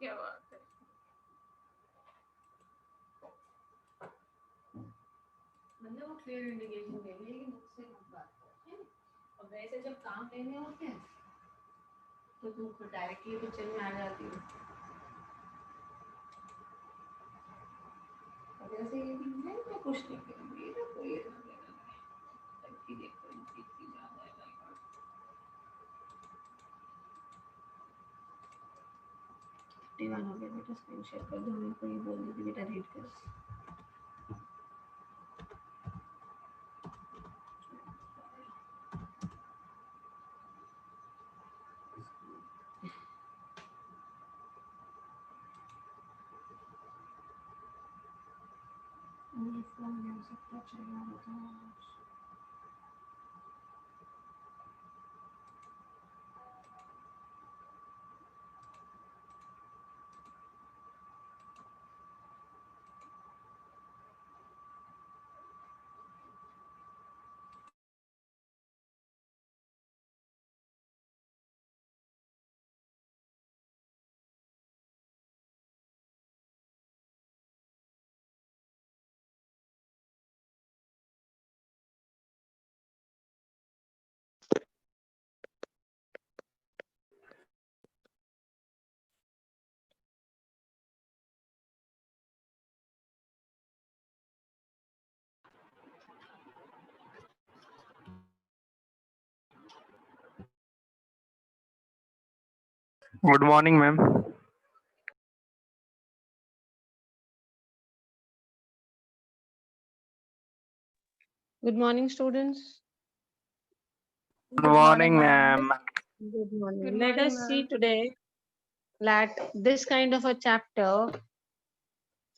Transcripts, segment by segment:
क्या बात है। मतलब वो क्लियर इंडिकेशन दे रही है कि मुझसे मत बात कर, और वैसे जब काम लेने होते हैं तो तुम डायरेक्टली किचन में आ जाती हो। जैसे ये भी है, मैं कुछ नहीं करूँगी, ये तो कोई लड़की देखो इतनी ज़्यादा है लाइक। 51 हो गया बेटा, स्क्रीन शेयर कर दो, मेरे को ये बोल दी थी बेटा रीड कर। फोन में हो सकता चला रहा था। Good morning, ma'am. Good morning, students. Good morning, ma'am. Good morning. Good Let morning, us see ma'am. today that this kind of a chapter.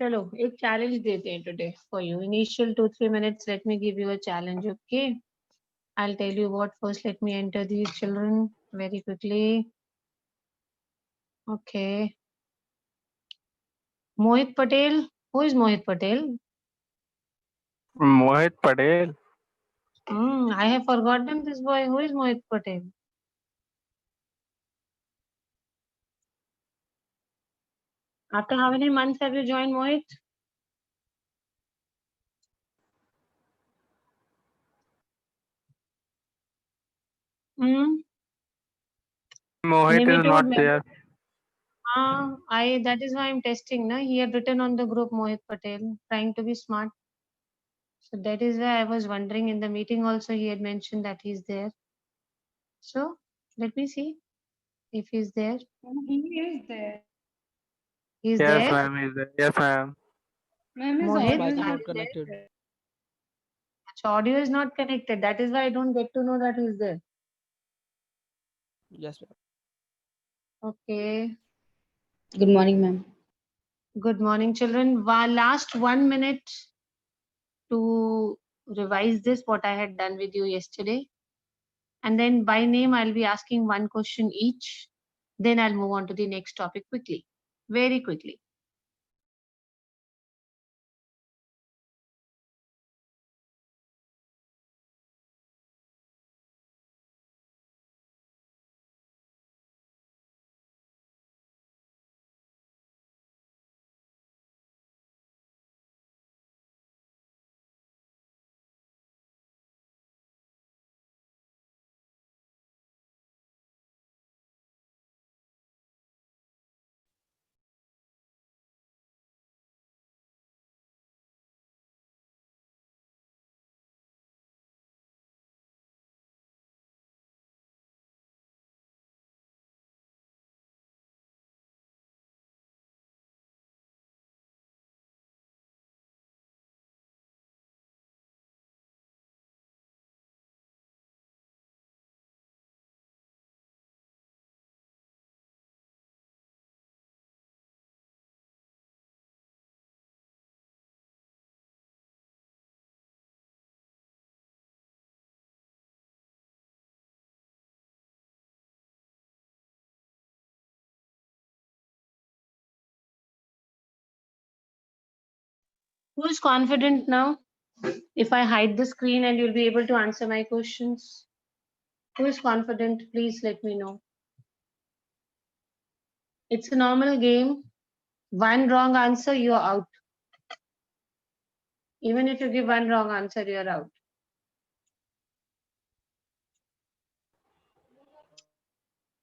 चलो एक challenge देते हैं today for you. Initial 2-3 minutes. Let me give you a challenge. Okay. I'll tell you what first. Let me enter these children very quickly. Okay. Mohit Patel. Who is Mohit Patel? Mohit Patel. I have forgotten this boy. Who is Mohit Patel? After how many months have you joined, Mohit? Hmm. Mohit is not there. That is why I'm testing. Na? He had written on the group Mohit Patel, trying to be smart. So that is why I was wondering in the meeting also he had mentioned that he's there. So let me see if he's there. He is there. He's Yes, there. ma'am. Is there? Yes, ma'am. Ma'am is Mohit, always Mic is not there. connected. Achha, audio is not connected. That is why I don't get to know that he's there. Yes, ma'am. Okay. Good morning, ma'am. Good morning, children. Last 1 minute to revise this, what I had done with you yesterday. And then by name, I'll be asking one question each. Then I'll move on to the next topic quickly, very quickly. Who is confident now? If I hide the screen and you'll be able to answer my questions. Who is confident? Please let me know. It's a normal game. One wrong answer, you're out. Even if you give one wrong answer, you're out.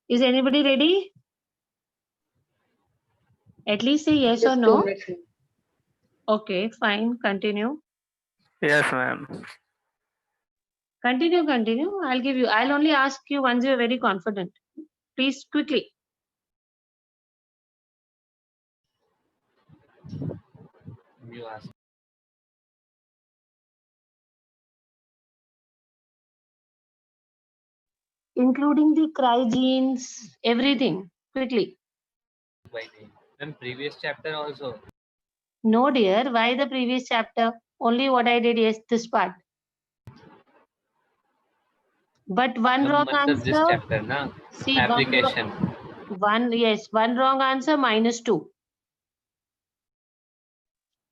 Is anybody ready? At least say yes or Just 2 no. minutes. ma'am. Okay, fine. Continue. Yes, ma'am. Continue. I'll only ask you once you're very confident. Please, quickly. You ask. Including the cry genes, everything. Quickly. By name. And previous chapter also. No, dear. Why the previous chapter? Only what I did, yes, this part. But one wrong Matlab this answer. chapter, na? See, Application. one wrong answer, -2.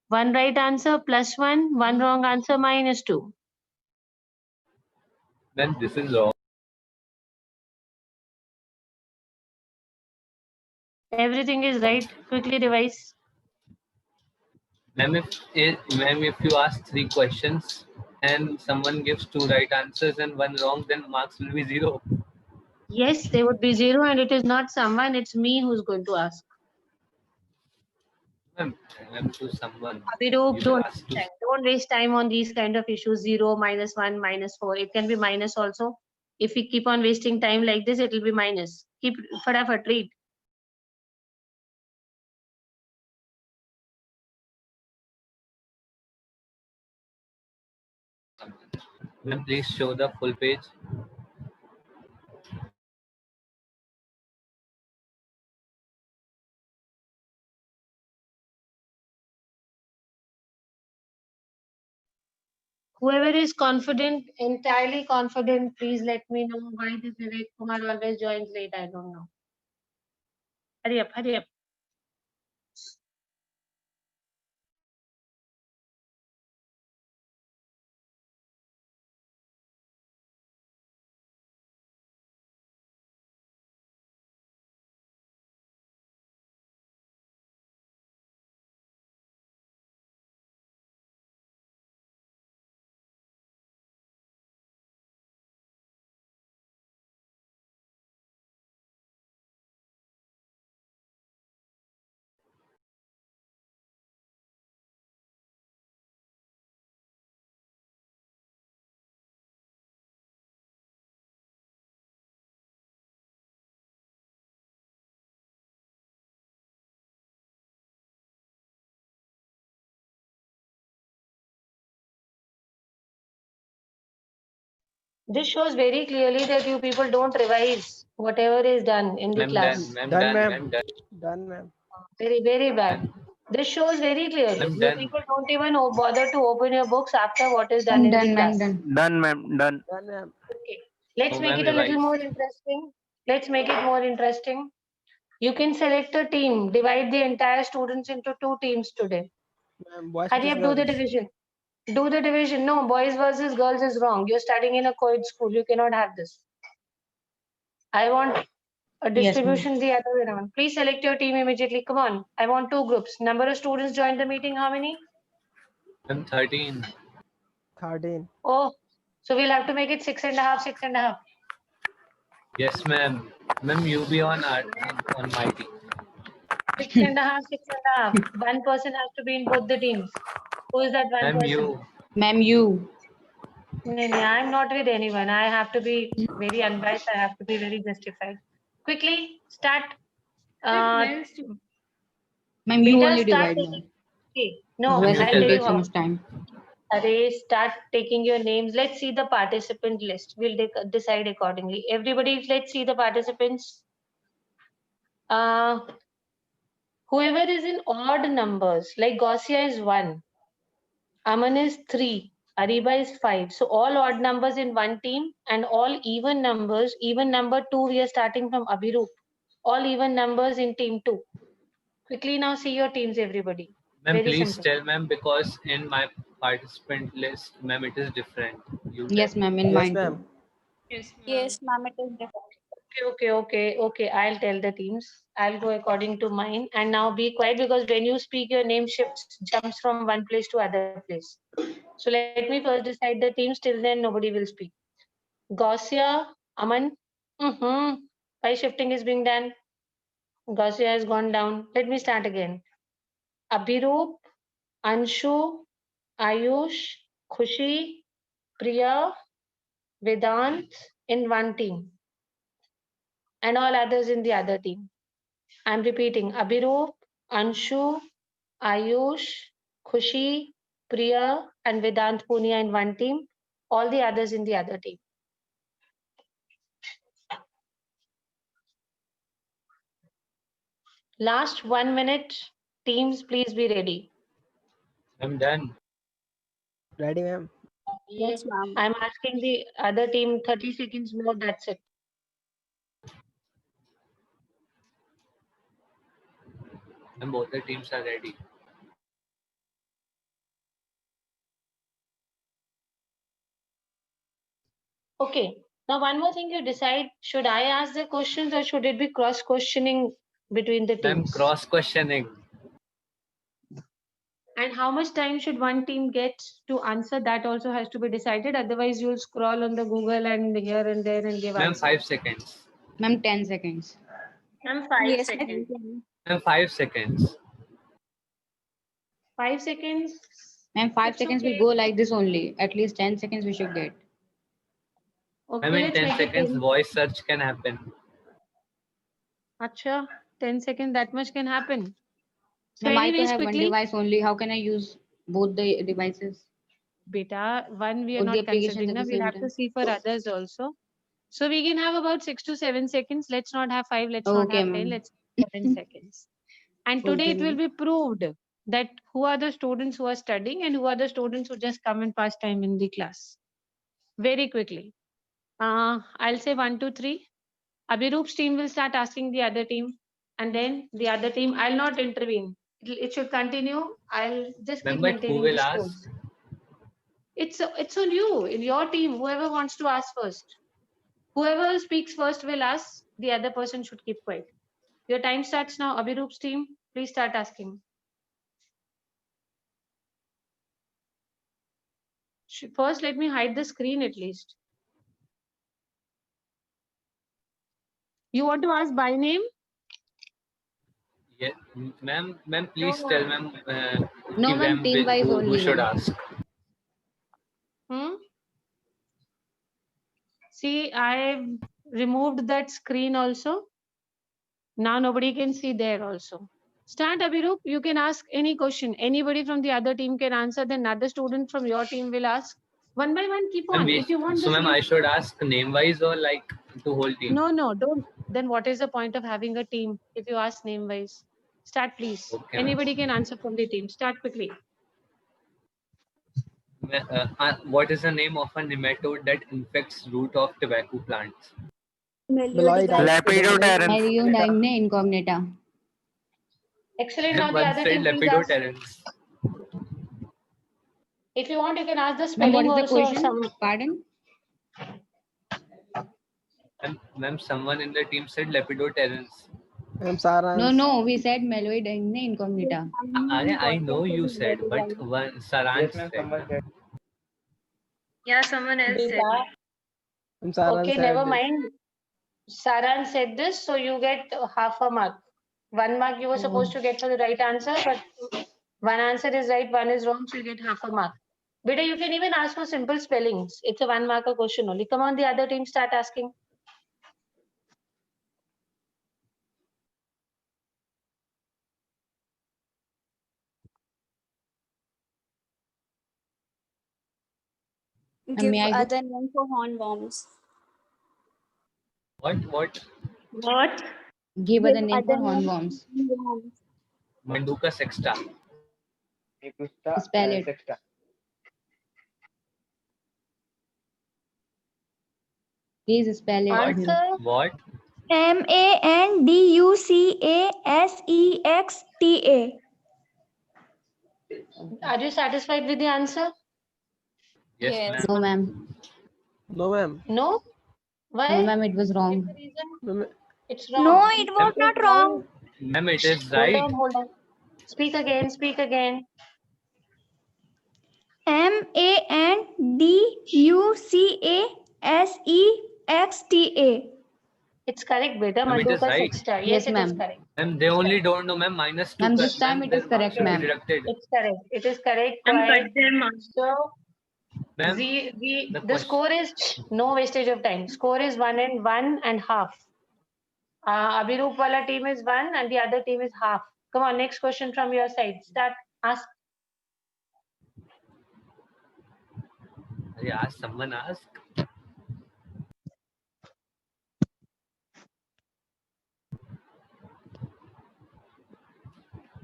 One right answer, +1. One wrong answer, -2. Then this is wrong. Everything is right. Quickly revise. Ma'am, if you ask 3 questions and someone gives 2 right answers and 1 wrong, then marks will be 0. Yes, they would be 0, and it is not someone, it's me who's going to ask. Ma'am, to someone. Abhirup, You will ask to don't waste time on these kind of issues. 0, -1, -4. It can be minus also. If we keep on wasting time like this, it will be minus. Keep fatafat read. someone. Ma'am, please show the full page. Whoever is confident, entirely confident, please let me know why this Vivek Kumar always joins late. I don't know. Hurry up, hurry up. This shows very clearly that you people don't revise whatever is done in the Ma'am, class. done. Ma'am, Done, done. ma'am. Ma'am, done. Done, ma'am. Very, very bad. This shows very clearly. I'm You done. people don't even bother to open your books after what is done I'm in the done, class. ma'am. Done. Done, ma'am. Done. Done, ma'am. Okay. Let's Oh, make ma'am, it a little revise. more interesting. Let's make it more interesting. You can select a team. Divide the entire students into 2 teams today. Ma'am, boys Hurry up, do the division. Do the division. No, boys versus girls is wrong. You're studying in a co-ed school. You cannot have this. I want a Yes, ma'am. distribution the other way around. Please select your team immediately. Come on. I want 2 groups. Number of students joined the meeting. How many? Ma'am, 13. 13. Oh, so we'll have to make it 6.5, 6.5. Yes, ma'am. Ma'am, you be on my team. 6.5, 6.5. One person has to be in both the teams. Who is that one Ma'am, person? you. Ma'am, you. No, I'm not with anyone. I have to be very unbiased. I have to be very justified. Quickly, start. Where is to? Ma'am, you Beta, only start divide, ma'am. taking. Okay. No, Otherwise, I'll it tell will you take so how. much time. Array, start taking your names. Let's see the participant list. We'll decide accordingly. Everybody, let's see the participants. Whoever is in odd numbers, like Gausia is 1, Aman is 3, Ariba is 5. So all odd numbers in one team and all even numbers, even number 2, we are starting from Abhirup. All even numbers in team 2. Quickly now see your teams, everybody. Ma'am, Very please simple. tell ma'am, because in my participant list, ma'am, it is different. You Yes, tell. ma'am. In Yes, mine ma'am. too. Yes, ma'am. Yes, ma'am, it is different. Okay. I'll tell the teams. I'll go according to mine. And now be quiet, because when you speak, your name shifts, jumps from one place to other place. So let me first decide the teams. Till then, nobody will speak. Gausia, Aman. Why shifting is being done? Gausia has gone down. Let me start again. Abhiroop, Anshu, Ayush, Khushi, Priya, Vedant in one team, and all others in the other team. I'm repeating: Abhiroop, Anshu, Ayush, Khushi, Priya, and Vedant Punia in one team, all the others in the other team. Last 1 minute. Teams, please be ready. I'm done. Ready, ma'am. Yes, ma'am. I'm asking the other team 30 seconds more, that's it. And both the teams are ready. Okay. Now, one more thing, you decide, should I ask the questions or should it be cross-questioning between the Ma'am, teams? cross questioning. And how much time should one team get to answer? That also has to be decided. Otherwise, you'll scroll on the Google and here and there and give Ma'am, answers. 5 seconds. Ma'am, 10 seconds. Ma'am, 5 Yes, seconds. ma'am. Ma'am, 5 seconds. 5 seconds. Ma'am, 5 It's seconds okay. will go like this only. At least 10 seconds we should get. Okay, Ma'am, in let's 10 make it seconds, 10. voice search can happen. Acha, 10 seconds, that much can happen. So Ma'am, I anyways, have one quickly. device only. How can I use both the devices? Beta, one we are Both the not applications considering at now. the We'll same have to time. see for others also. So we can have about 6 to 7 seconds. Let's not have 5. Let's not Okay, have 10. ma'am. Let's have 7 seconds. And today Okay, it will ma'am. be proved that who are the students who are studying and who are the students who just come and pass time in the class. Very quickly. I'll say 1, 2, 3. Abhiroop's team will start asking the other team, and then the other team. I'll not intervene. It should continue. I'll just keep Ma'am, but who maintaining will the ask? scores. It's on you, in your team. Whoever wants to ask first. Whoever speaks first will ask. The other person should keep quiet. Your time starts now. Abhiroop's team, please start asking. First, let me hide the screen at least. You want to ask by name? Yeah, ma'am, please tell ma'am No, ma'am, team wise who only, should ma'am. ask. See, I've removed that screen also. Now nobody can see there also. Start, Abhiroop. You can ask any question. Anybody from the other team can answer. Then another student from your team will ask. One by one, keep on. If you want So this ma'am, I should ask name wise or like to whole team? No, don't. Then what is the point of having a team if you ask name wise? Start, please. Okay, Anybody can answer from the team. Start quickly. What is the name of a nematode that infects root of tobacco plants? Lepidopteran. Meliodine incognita. Excellent. Now the One other said team, please ask. Lepidopterans. If you want, you can ask the Ma'am, what spelling is the also. question? Pardon? Ma'am, someone in the team said Lepidopterans. Ma'am, Sarans. No, we said Meliodine incognita. I know you said, but one Saransh said. Yeah, someone else said. Beta. Ma'am, Sarans Okay, said never this. mind. Saran said this, so you get half a mark. 1 mark you were supposed to get for the right answer, but one answer is right, one is wrong, so you get half a mark. Beta, you can even ask for simple spellings. It's a 1 marker question only. Come on, the other team, start asking. Give may I go? other name for hornworms. What? What? Give Give other name for hornworms. Manduca sexta. Spell it. Please spell it. Answer. What? MANDUCASEXTA. Are you satisfied with the answer? Yes, Yes. ma'am. No, ma'am. No, ma'am. No? Why? No, ma'am, it was wrong. What's the reason? Ma'am, It's wrong. No, it was It is not wrong. Ma'am, it is Hold right. on, hold on. Speak again, speak again. MANDUCASEXTA. It's correct, beta. Ma'am, it Madhu is ka right. sexta. Yes, Yes, it is ma'am. correct. Ma'am, they only don't know, ma'am, -2. Ma'am, this time it is their marks correct, should be ma'am. deducted. It's correct. It is correct. Go Ma'am, ahead. cut their marks. So Ma'am, the question- score is no wastage of time. Score is 1.5. Abhiroop wala team is 1 and the other team is half. Come on, next question from your side. Start. Ask. ask someone ask.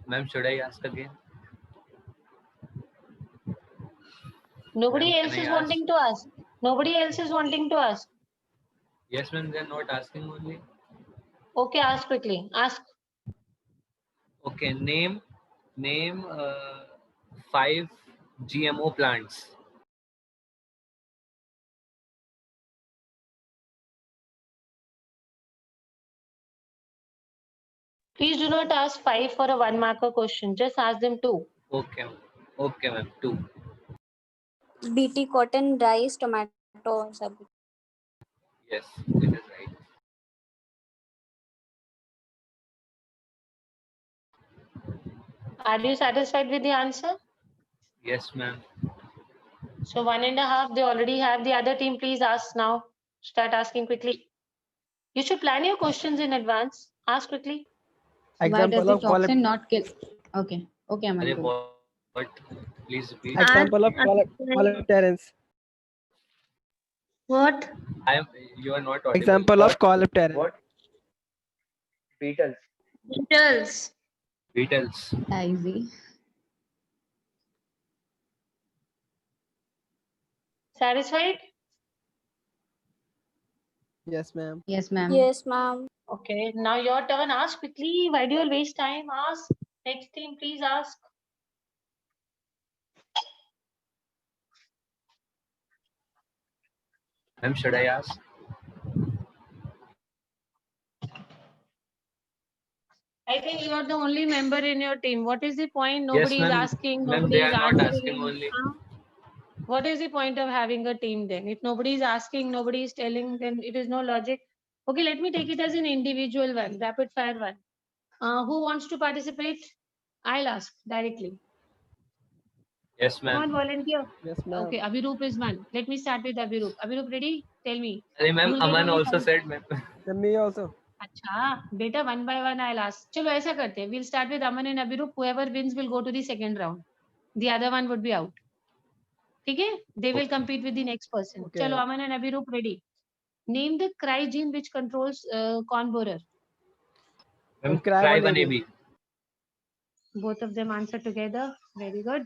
Ma'am, should I ask again? Nobody Ma'am, else can I is ask? wanting to ask. Nobody else is wanting to ask. Yes, ma'am, they are not asking only. Okay, ask quickly. Ask. Okay, name 5 GMO plants. Please do not ask 5 for a 1-marker question. Just ask them 2. Okay, ma'am, 2. BT cotton, rice, tomato. सब. Yes, it is right. Are you satisfied with the answer? Yes, ma'am. So 1.5, they already have. The other team, please ask now. Start asking quickly. You should plan your questions in advance. Ask quickly. Why does example the of toxin not kill? Okay. Okay, Are Aman. Go. what? Please repeat. example of Ask- coleopterans. What? You are not audible. Example of coleopterans. What? Beetles. Beetles. Beetles. Easy. Satisfied? Yes, ma'am. Yes, ma'am. Yes, ma'am. Okay. Now your turn. Ask quickly. Why do you all waste time? Ask. Next team, please ask. Ma'am, should I ask? I think you are the only member in your team. What is the point? Nobody is ma'am. asking. Ma'am, Nobody they is are not answering. asking only. Huh? What is the point of having a team then? If nobody is asking, nobody is telling, then it is no logic. Okay, let me take it as an individual one, rapid fire one. Who wants to participate? I'll ask directly. Yes, Come on, ma'am. volunteer. Yes, ma'am. Okay, Abhiroop is one. Let me start with Abhiroop. Abhiroop, ready? Tell me. Ma'am, You will get Aman only also 5. said, ma'am. Then me also. अच्छा बेटा 1 by 1 I'll ask. चलो ऐसा करते हैं. We'll start with Aman and Abhiroop. Whoever wins will go to the second round. The other one would be out. ठीक है? They will compete with the next person. Okay. चलो Aman and Abhiroop ready. Name the cry gene which controls corn borer. Ma'am, Cry1AB. Both of them answer together. Very good.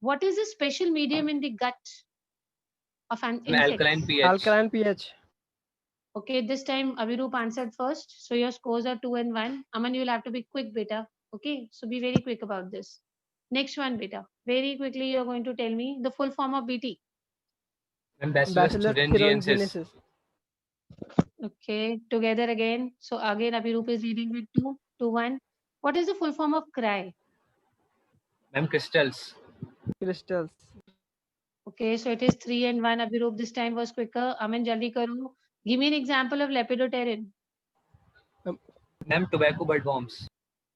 What is the special medium in the gut of an insect? Alkaline pH. Alkaline pH. Okay, this time Abhiroop answered first. So your scores are 2 and 1. Aman, you'll have to be quick, beta. Okay, so be very quick about this. Next one, beta. Very quickly, you're going to tell me the full form of BT. Ma'am, Bacillus Bacillus thuringiensis. thuringiensis. Okay, together again. So again, Abhiroop is leading with 2, 2, 1. What is the full form of cry? Ma'am, crystals. Crystals. Okay, so it is 3 and 1. Abhiroop this time was quicker. Aman, jaldi karo. Give me an example of lepidopteran. Ma'am, tobacco budworms.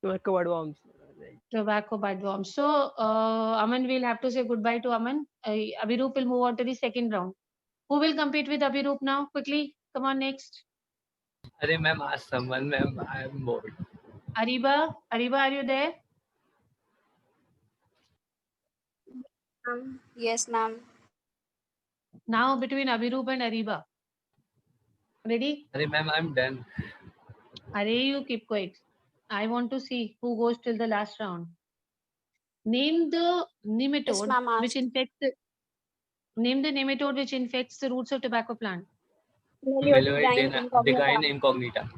Tobacco budworms. Tobacco budworm. So, Aman, we'll have to say goodbye to Aman. Abhiroop will move on to the second round. Who will compete with Abhiroop now? Quickly, come on next. Arey, ma'am, ask someone, ma'am. I am bored. Ariba, are you there? Yes, ma'am. Now between Abhiroop and Ariba. Ready? Arey, ma'am, I'm done. Arey, you keep quiet. I want to see who goes till the last round. Name the nematode Yes, ma'am. Ask. which infects the roots of tobacco plant. Meloidigaina incognita.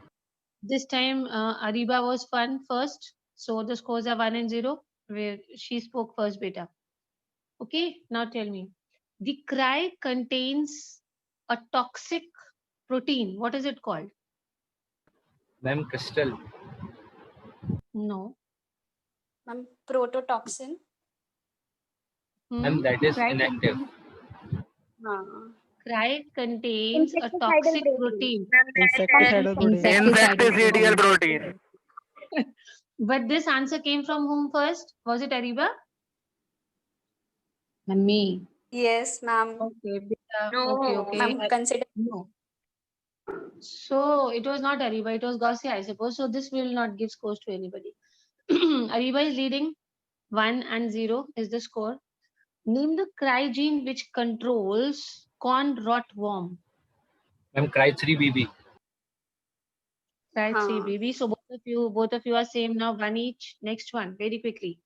This time Ariba was first, so the scores are 1 and 0. where she spoke first, beta. Okay, now tell me. The cry contains a toxic protein. What is it called? Ma'am, crystal. No. Ma'am, prototoxin. Ma'am, that is Cry inactive. Cry contains a Insecticidal toxic protein. protein. Insecticidal protein. Insecticidal protein. But this answer came from whom first? Was it Ariba? Me. Yes, ma'am. Okay, beta. No. Okay. Ma'am, consider. No. So it was not Ariba, it was Gausia, I suppose. So this will not give scores to anybody. Ariba is leading. 1 and 0 is the score. Name the cry gene which controls corn rot worm. Ma'am, cry3BB. Cry 3 Huh. baby. So both of you are same now. One each. Next one, very quickly.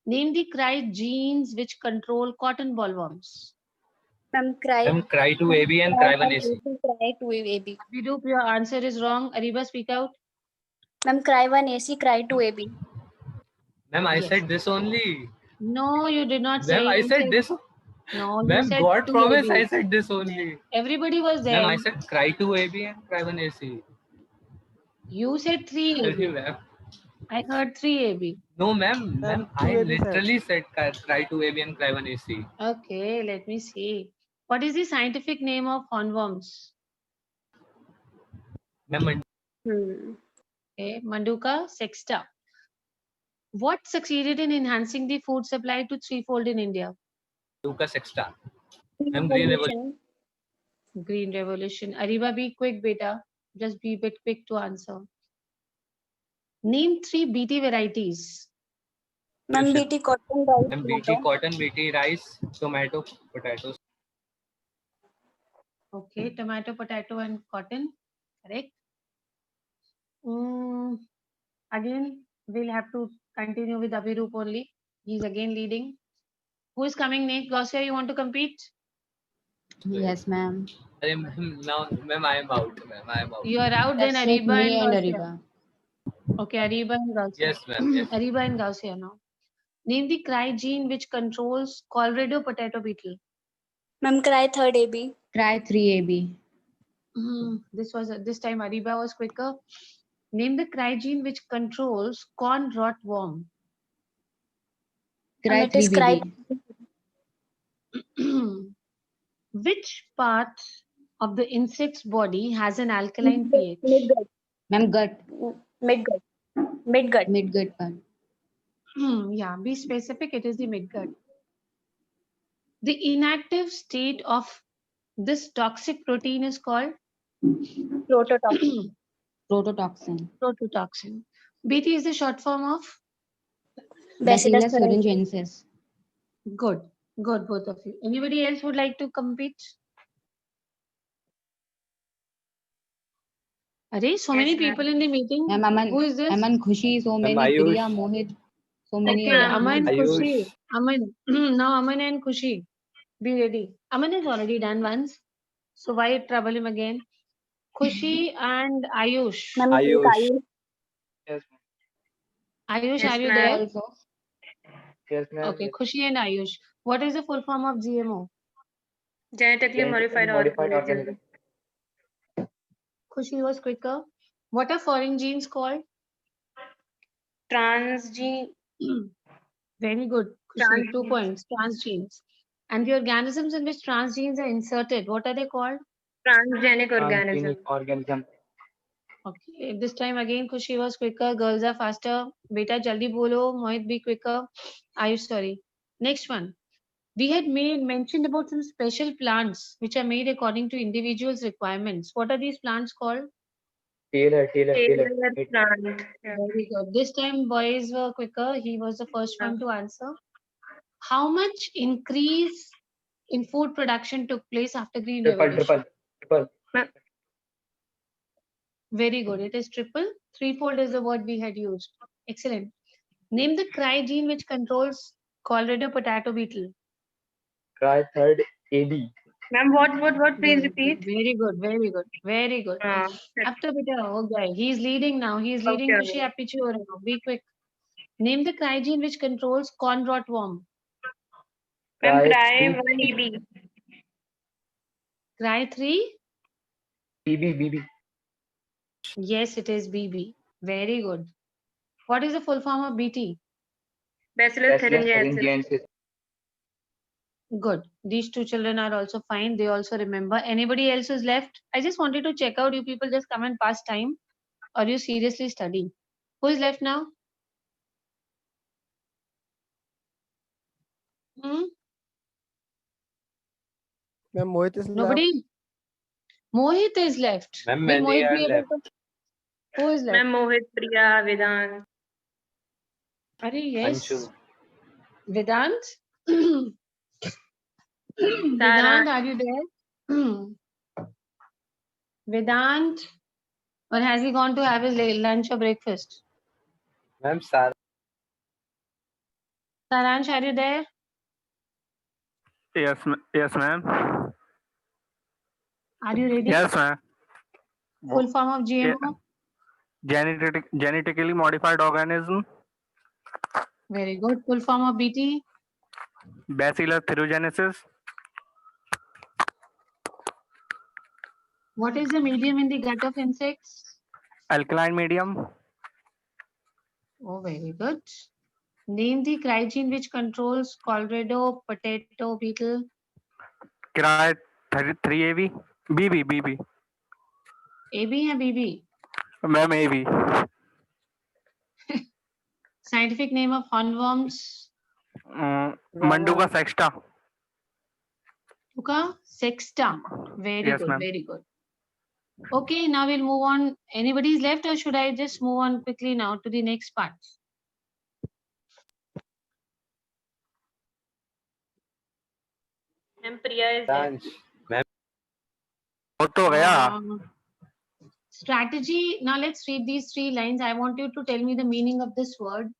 Name the cry genes which control cotton bollworms. Ma'am, cry. Ma'am, cry2AB and cry1AC. Cry to AB. Vidup, your answer is wrong. Ariba, speak out. Ma'am, cry 1 AC, cry 2 AB. Ma'am, I Yes. said this only. No, you did not say. Ma'am, I You said this. No, you Ma'am, said God 2 promise, AB. I said this only. Everybody was there. Ma'am, I said cry2AB and cry1AC. You said 3 Sorry, AB. ma'am. I heard 3 AB. No, ma'am. Ma'am, I 2AB said. literally said cry2AB and cry1AC. Okay, let me see. What is the scientific name of hornworms? Ma'am, Okay, Manduka sexta. What succeeded in enhancing the food supply to threefold in India? Manduka sexta. Ma'am, green revolution. Green Revolution. Ariba, be quick, beta. Just be a bit quick to answer. Name 3 BT varieties. Ma'am, BT cotton rice. Ma'am, BT cotton, BT rice, tomato, potatoes. Okay, tomato, potato, and cotton. Correct. Again, we'll have to continue with Abhirup only. He's again leading. Who is coming next? Gausia, you want to compete? Yes, ma'am. Ma'am, now, ma'am, I am out. Ma'am, I am out. You are out, then That's it, Ariba me and and Gausia. Ariba. Okay, Ariba and Gausia. Yes, ma'am. Yes. Ariba and Gausia now. Name the cry gene which controls Colorado potato beetle. Ma'am, cry 3rd AB. Cry 3AB. This time Ariba was quicker. Name the cry gene which controls corn rot worm. Cry It is cry. 3BB. Which part of the insect's body has an alkaline pH? Midgut. Ma'am, gut. Midgut. Midgut. Midgut part. Yeah, be specific. It is the midgut. The inactive state of this toxic protein is called Prototoxin. Prototoxin. prototoxin. BT is the short form of Bacillus Bacillus thuringiensis. thuringiensis. good. Good, both of you. Anybody else would like to compete? Arey, so many Yes, ma'am. people in the meeting. Ma'am, Aman. Who is this? Aman, Khushi, so many. Ayush. Priya, Mohit, so many. Okay, ma'am. Aman, Ayush. Khushi. Aman. Now Aman and Khushi. Be ready. Aman has already done once. So why trouble him again? Khushi and Ayush. Ma'am, Ayush. Yes, Ayush, Yes, are you ma'am. there? Also. yes, ma'am. Okay, Khushi and Ayush. What is the full form of GMO? Genetically modified organism. Khushi was quicker. What are foreign genes called? Transgene. Very good. Khushi, 2 points. Transgenes. And the organisms in which transgenes are inserted, what are they called? Transgenic organism. Organism. Okay, this time again Khushi was quicker. Girls are faster. Beta jaldi bolo. Mohit be quicker. Ayush, sorry. Next one. We had mentioned about some special plants which are made according to individuals' requirements. What are these plants called? Taylor. Tailor plant. Yeah. Very good. This time boys were quicker. He was the first one to answer. How much increase in food production took place after Green Revolution? Triple. Very good. It is triple. Threefold is the word we had used. Excellent. Name the cry gene which controls Colorado potato beetle. Cry 3rd AB. Ma'am, what? Please repeat. Very good. Very good. Very good. After beta, okay. He's leading now. He's leading. Okay, Khushi, आप पीछे हो रहे हो. Be quick. Name the crygene which controls corn rotworm. Ma'am, Cry cry three. 1 EB. Cry 3. BB. Yes, it is BB. Very good. What is the full form of BT? Bacillus thuringiensis. Thuringiensis. Good. These two children are also fine. They also remember. Anybody else is left? I just wanted to check out. You people just come and pass time, or you seriously study? Who is left now? Hmm? Ma'am, Mohit is left. Nobody? Mohit is left. Ma'am, Will many Mohit are be able left. to- Who is left? Ma'am, Mohit, Priya, Vedant. Yes. Anshu. Vedant? Vedant, are you there? Vedant? Or has he gone to have his lunch or breakfast? Ma'am, Sara. Saransh, are you there? Yes, ma'am. Are you ready? Yes, ma'am. Full form of GMO? Genetically modified organism, Very good. Full form of BT? Bacillus thuringiensis, What is the medium in the gut of insects? alkaline medium, Oh, very good. Name the crygene which controls Colorado potato beetle. Cry 3AV, BB. AB or BB? Ma'am, AV. Scientific name of hornworms? Manduca sexta. Tuka sexta. Very Yes, good, ma'am. very good. Okay, now we'll move on. Anybody's left, or should I just move on quickly now to the next part? Ma'am, Priya is there. Ansh. Ma'am, हो तो गया. Strategy. Now let's read these 3 lines. I want you to tell me the meaning of this word.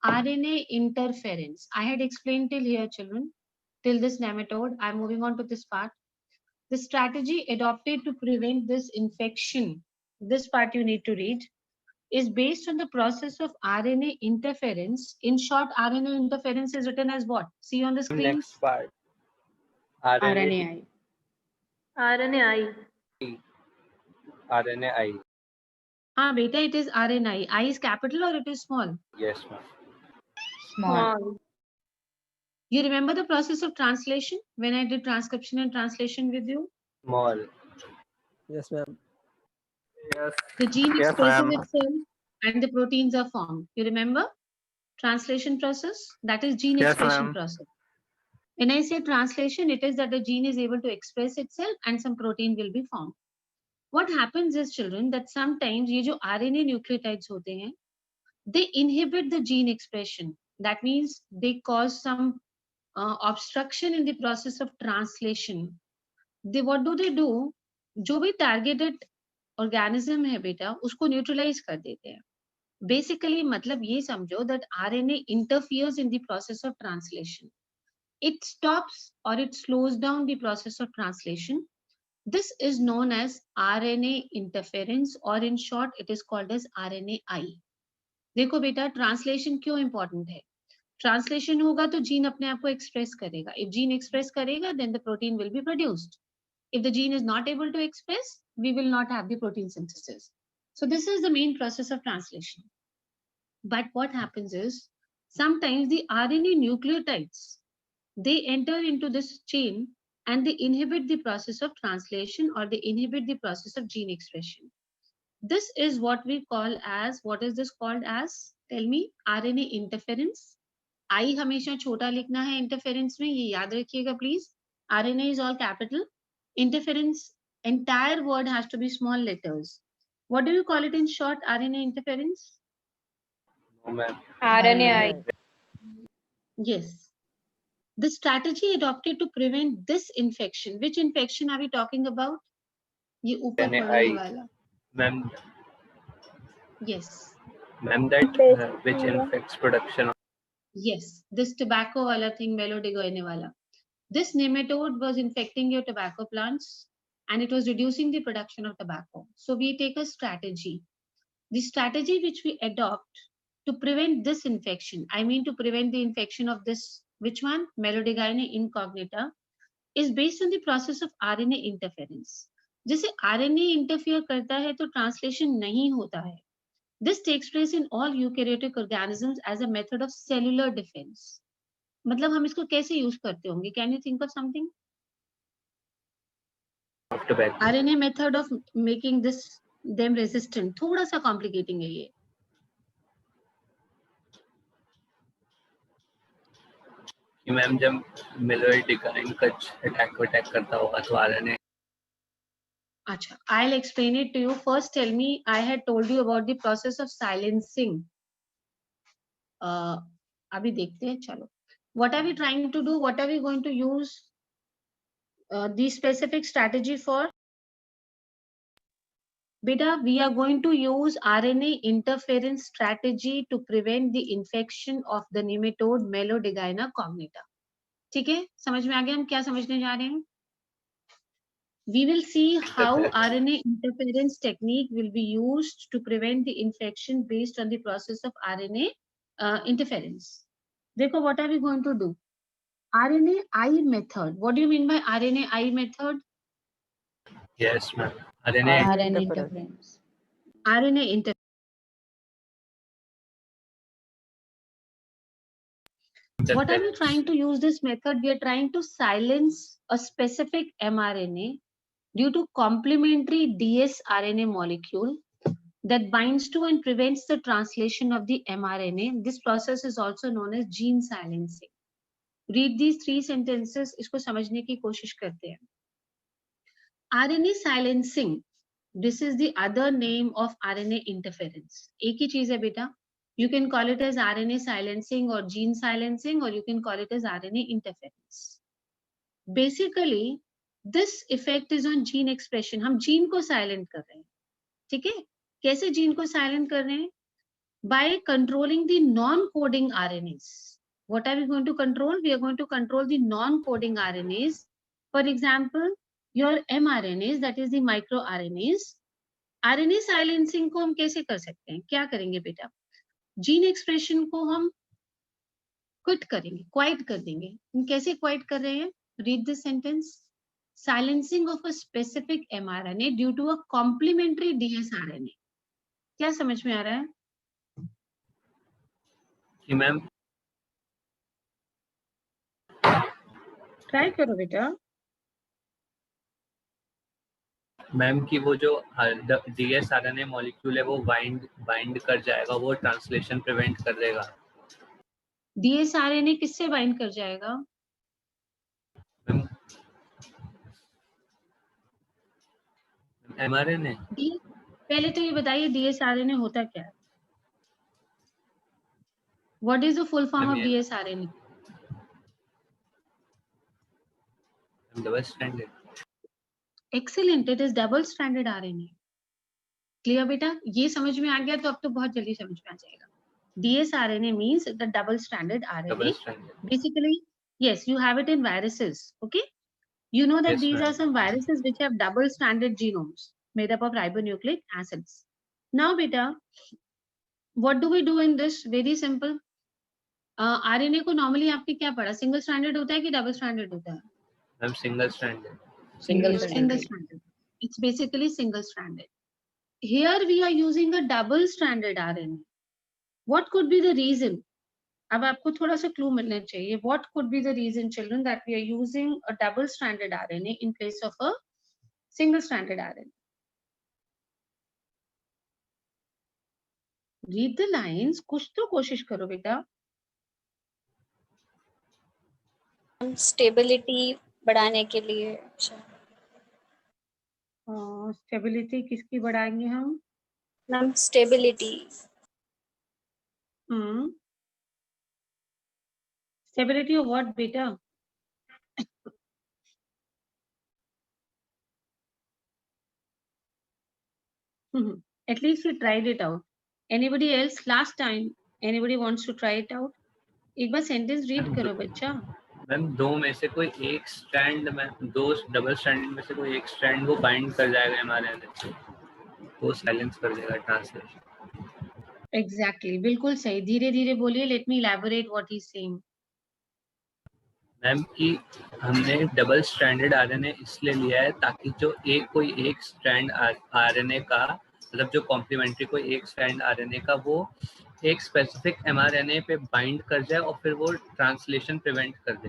RNA interference. I had explained till here, children. Till this nematode. I'm moving on to this part. The strategy adopted to prevent this infection, this part you need to read, is based on the process of RNA interference. In short, RNA interference is written as what? See on the screen. next part. RNA. RNAi. RNAi. Ah, beta, it is RNAi. I is capital or it is small? Yes, ma'am. Small. Small. You remember the process of translation when I did transcription and translation with you? Small. Yes, ma'am. Yes. The gene Yes, expresses ma'am. itself and the proteins are formed. You remember? Translation process, that is gene Yes, expression ma'am. process. When I say translation, it is that the gene is able to express itself and some protein will be formed. What happens is, children, that sometimes ये जो RNA nucleotides होते हैं, they inhibit the gene expression. That means they cause some obstruction in the process of translation. What do they do? जो भी targeted organism है बेटा, उसको neutralize कर देते हैं. Basically, मतलब ये समझो that RNA interferes in the process of translation. It stops or it slows down the process of translation. This is known as RNA interference, or in short, it is called as RNAi. देखो बेटा, translation क्यों important है? Translation होगा तो gene अपने आप को express करेगा. If gene express करेगा, then the protein will be produced. If the gene is not able to express, we will not have the protein synthesis. So this is the main process of translation. But what happens is, sometimes the RNA nucleotides, they enter into this chain and they inhibit the process of translation, or they inhibit the process of gene expression. This is what we call as, what is this called as? Tell me, RNA interference. I हमेशा छोटा लिखना है interference में, ये याद रखिएगा please. RNA is all capital. Interference, entire word has to be small letters. What do you call it in short, RNA interference? No, ma'am. RNAi. Yes. The strategy adopted to prevent this infection, which infection are we talking about? ये ऊपर पढ़ने वाला. Ma'am, Yes. ma'am, that which infects production of Yes. This tobacco wala thing, Melodigoine wala. This nematode was infecting your tobacco plants and it was reducing the production of tobacco. So we take a strategy. The strategy which we adopt to prevent this infection, I mean to prevent the infection of this, which one? Melodygaena incognita, is based on the process of RNA interference. जैसे RNA interfere करता है तो translation नहीं होता है. This takes place in all eukaryotic organisms as a method of cellular defense. मतलब हम इसको कैसे यूज करते होंगे? Can you think of something? RNA method of making them resistant. थोड़ा सा complicating है ये. कि मैम जब मेलोडिगाइन का अटैक करता होगा तो आरएनए. अच्छा, I'll explain it to you. First, tell me, I had told you about the process of silencing. अभी देखते हैं, चलो. What are we trying to do? What are we going to use the specific strategy for? Beta, we are going to use RNA interference strategy to prevent the infection of the nematode Melodygaena cognita. ठीक है, समझ में आ गया हम क्या समझने जा रहे हैं? We will see how RNA interference technique will be used to prevent the infection based on the process of RNA interference. देखो, what are we going to do? RNAi method. What do you mean by RNAi method? Yes, ma'am. RNA interference. RNA interference. What are we trying to use this method? We are trying to silence a specific mRNA due to complementary dsRNA molecule that binds to and prevents the translation of the mRNA. This process is also known as gene silencing. Read these 3 sentences. इसको समझने की कोशिश करते हैं. RNA silencing. This is the other name of RNA interference. एक ही चीज है बेटा. You can call it as RNA silencing or gene silencing, or you can call it as RNA interference. Basically, this effect is on gene expression. हम gene को silent कर रहे हैं. ठीक है? कैसे gene को silent कर रहे हैं? By controlling the non-coding RNAs. What are we going to control? We are going to control the non-coding RNAs. For example, your mRNAs, that is the microRNAs. RNA silencing को हम कैसे कर सकते हैं? क्या करेंगे बेटा? जीन एक्सप्रेशन को हम क्विट करेंगे, क्वाइट कर देंगे. हम कैसे क्वाइट कर रहे हैं? Read this sentence. Silencing of a specific mRNA due to a complementary dsRNA. क्या समझ में आ रहा है? कि मैम ट्राई करो बेटा. मैम की वो जो dsRNA मॉलिक्यूल है वो बाइंड कर जाएगा, वो ट्रांसलेशन प्रिवेंट कर देगा. dsRNA किससे बाइंड कर जाएगा? mRNA. पहले तो ये बताइए dsRNA होता क्या है? What is the full form of dsRNA? Double stranded. Excellent, it is double stranded RNA. Clear बेटा? ये समझ में आ गया तो अब तो बहुत जल्दी समझ में आ जाएगा. dsRNA means the double stranded RNA. Double stranded. Basically, yes, you have it in viruses. Okay, you know that Yes, these ma'am. are some viruses which have double stranded genomes made up of ribonucleic acids. Now beta, what do we do in this? Very simple. RNA को normally आपने क्या पढ़ा? Single stranded होता है कि double stranded होता है? Ma'am single stranded. Single stranded. It's basically single stranded. Here we are using a double stranded RNA. What could be the reason? अब आपको थोड़ा सा clue मिलना चाहिए. What could be the reason, children, that we are using a double stranded RNA in place of a single stranded RNA? Read the lines. कुछ तो कोशिश करो बेटा. स्टेबिलिटी बढ़ाने के लिए. स्टेबिलिटी किसकी बढ़ाएंगे हम? Ma'am stability. Stability of what, beta? At least we tried it out. Anybody else? Last time, anybody wants to try it out? एक बार sentence read करो बच्चा. मैम दो में से कोई एक स्ट्रैंड में, दो डबल स्ट्रैंड में से कोई एक स्ट्रैंड वो बाइंड कर जाएगा mRNA से, वो साइलेंस कर देगा ट्रांसलेशन. एग्जैक्टली बिल्कुल सही, धीरे धीरे बोलिए, let me elaborate what he is saying. Ma'am कि हमने डबल स्ट्रैंडेड आरएनए इसलिए लिया है ताकि जो कोई एक स्ट्रैंड आरएनए का, मतलब जो कॉम्प्लीमेंट्री कोई एक स्ट्रैंड आरएनए का, वो एक स्पेसिफिक एमआरएनए पे बाइंड कर जाए और फिर वो ट्रांसलेशन प्रिवेंट कर दे।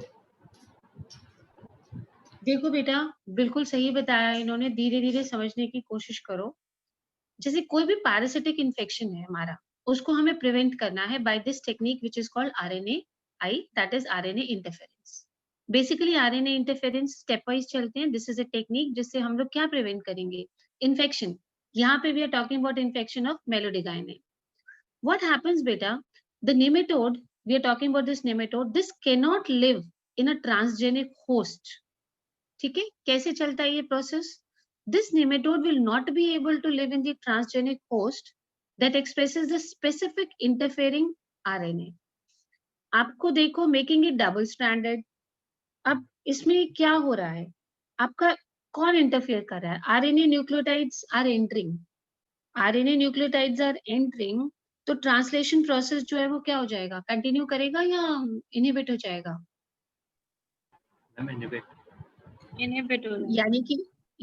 देखो बेटा, बिल्कुल सही बताया इन्होंने, धीरे धीरे समझने की कोशिश करो। जैसे कोई भी पैरासिटिक इन्फेक्शन है हमारा, उसको हमें प्रिवेंट करना है by this technique which is called RNAi, that is RNA interference. Basically RNA interference step wise चलते हैं। दिस इज अ टेक्निक जिससे हम लोग क्या प्रिवेंट करेंगे, इन्फेक्शन। यहाँ पे we are talking about infection of Meloidogyne. What happens beta, the nematode, we are talking about this nematode, this cannot live in a transgenic host. ठीक है, कैसे चलता है ये process? This nematode will not be able to live in the transgenic host that expresses the specific interfering RNA. आपको देखो making it double stranded. अब इसमें क्या हो रहा है, आपका कौन इंटरफेयर कर रहा है? RNA nucleotides are entering. RNA nucleotides are entering, तो ट्रांसलेशन प्रोसेस जो है वो क्या हो जाएगा, कंटिन्यू करेगा या इनहिबिट हो जाएगा? इनहिबिट हो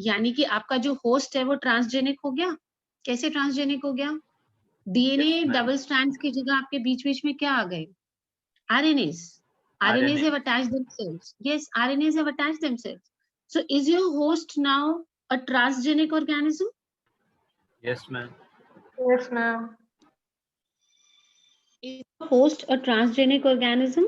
यानी कि आपका जो होस्ट है वो ट्रांसजेनिक हो गया। कैसे ट्रांसजेनिक हो गया? DNA Yes, ma'am. Double strands की जगह आपके बीच बीच में क्या आ गए? RNAs. RNAs have attached themselves. Yes, RNAs have attached themselves. So is your host now a transgenic organism? Yes, ma'am. Yes ma'am. Is your host a transgenic organism?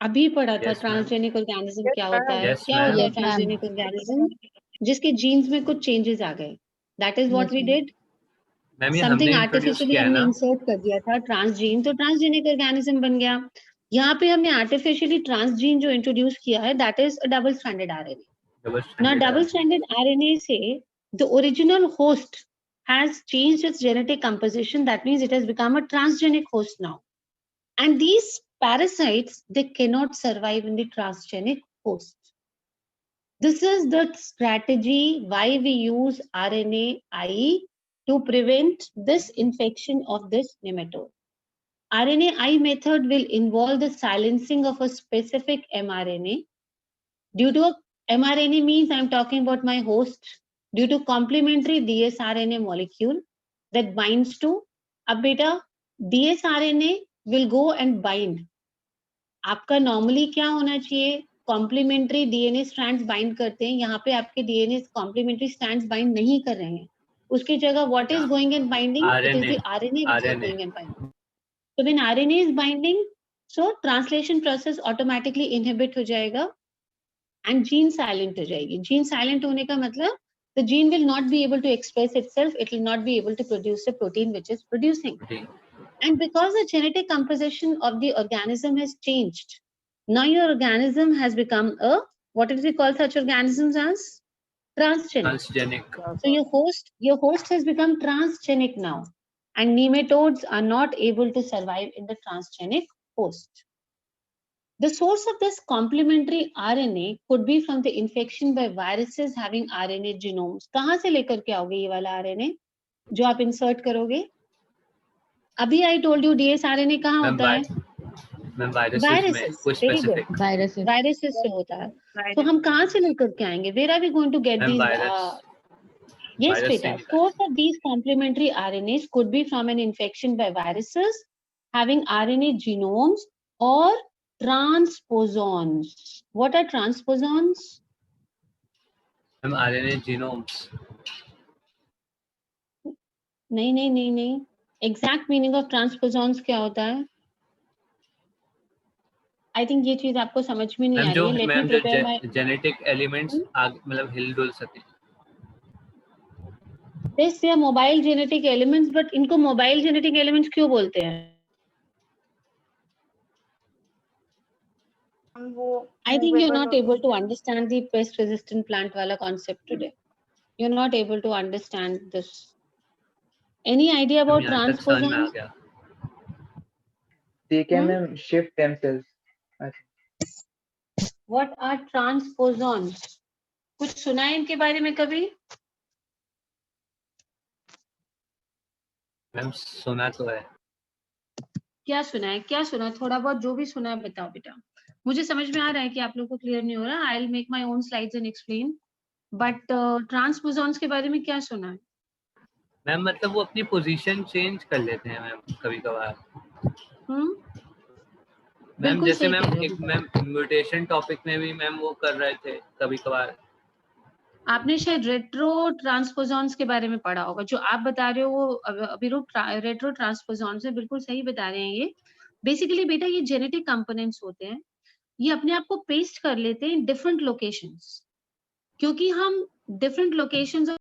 अभी पढ़ा था Yes, ma'am. Transgenic organism क्या Yes, होता है, Yes, क्या होता है ma'am. Transgenic organism? जिसके जीन्स में कुछ चेंजेस आ गए। That is what we did, ma'am ये समथिंग हमने इंट्रोड्यूस आर्टिफिशियली किया है हमने ना। इंसर्ट कर दिया था ट्रांसजीन, तो ट्रांसजेनिक ऑर्गेनिज्म बन गया। यहाँ पे हमने आर्टिफिशियली ट्रांसजीन जो इंट्रोड्यूस किया है, that is a double stranded RNA। Now double stranded RNA say the original host has changed its genetic composition, that means it has become a transgenic host now, and these parasites, they cannot survive in the transgenic host. This is the strategy why we use RNAi to prevent this infection of this nematode. RNAi method will involve the silencing of a specific mRNA. Due to mRNA means I'm talking about my host, due to complementary dsRNA molecule that binds to, अब बेटा dsRNA will go and bind. आपका normally क्या होना चाहिए, complementary DNA strands bind करते हैं, यहाँ पे आपके डीएनए कॉम्प्लीमेंट्री स्ट्रैंड्स बाइंड नहीं कर रहे हैं, उसकी जगह what is going and binding, it is the RNA which is going and binding. So when RNA is binding, so translation process automatically inhibit हो जाएगा एंड जीन साइलेंट हो जाएगी। जीन साइलेंट होने का मतलब the gene will not be able to express itself, it will not be able to produce the protein which is producing. And because the genetic composition of the organism has changed, now your organism has become a, what do we call such organisms as? Transgenic. So your host has become transgenic now, and nematodes are not able to survive in the transgenic host. The source of this complementary RNA could be from the infection by viruses having RNA genomes. कहाँ से लेकर के आओगे ये वाला RNA जो आप insert करोगे? अभी I told you dsRNA कहाँ होता है? Viruses. Very good. Viruses से होता है। तो हम कहाँ से लेकर के आएंगे? Where are we going to get these? Yes, beta. Source of these complementary RNAs could be from an infection by viruses having RNA genomes or transposons. What are transposons? RNA genomes. नहीं। Exact meaning of transposons क्या होता है? I think ये चीज आपको समझ में नहीं आ रही है. Let me prepare my genetic elements मतलब हिल-डुल सके. Yes, they are mobile genetic elements, but इनको mobile genetic elements क्यों बोलते हैं? I think you're not able to understand the pest resistant plant wala concept today. You're not able to understand this. Any idea about transposons? They can shift themselves. What are transposons? कुछ सुना है इनके बारे में कभी? Ma'am सुना तो है। क्या सुना है, क्या सुना है? थोड़ा बहुत जो भी सुना है बताओ बेटा। मुझे समझ में आ रहा है कि आप लोग को क्लियर नहीं हो रहा। I will make my own slides and explain. But transposons के बारे में क्या सुना है? मैम मतलब वो अपनी पोजीशन चेंज कर लेते हैं मैम कभी कभार। मैम मैम जैसे मैम एक मैम म्यूटेशन टॉपिक में भी मैम वो कर रहे थे कभी कभार। आपने शायद रेट्रो ट्रांसपोजॉन्स के बारे में पढ़ा होगा। जो आप बता रहे हो वो अभिरूप रेट्रो ट्रांसपोजॉन्स है, बिल्कुल सही बता रहे हैं ये। बेसिकली बेटा ये जेनेटिक कंपोनेंट्स होते हैं, ये अपने आप को पेस्ट कर लेते हैं इन डिफरेंट लोकेशंस, क्योंकि हम डिफरेंट लोकेशंस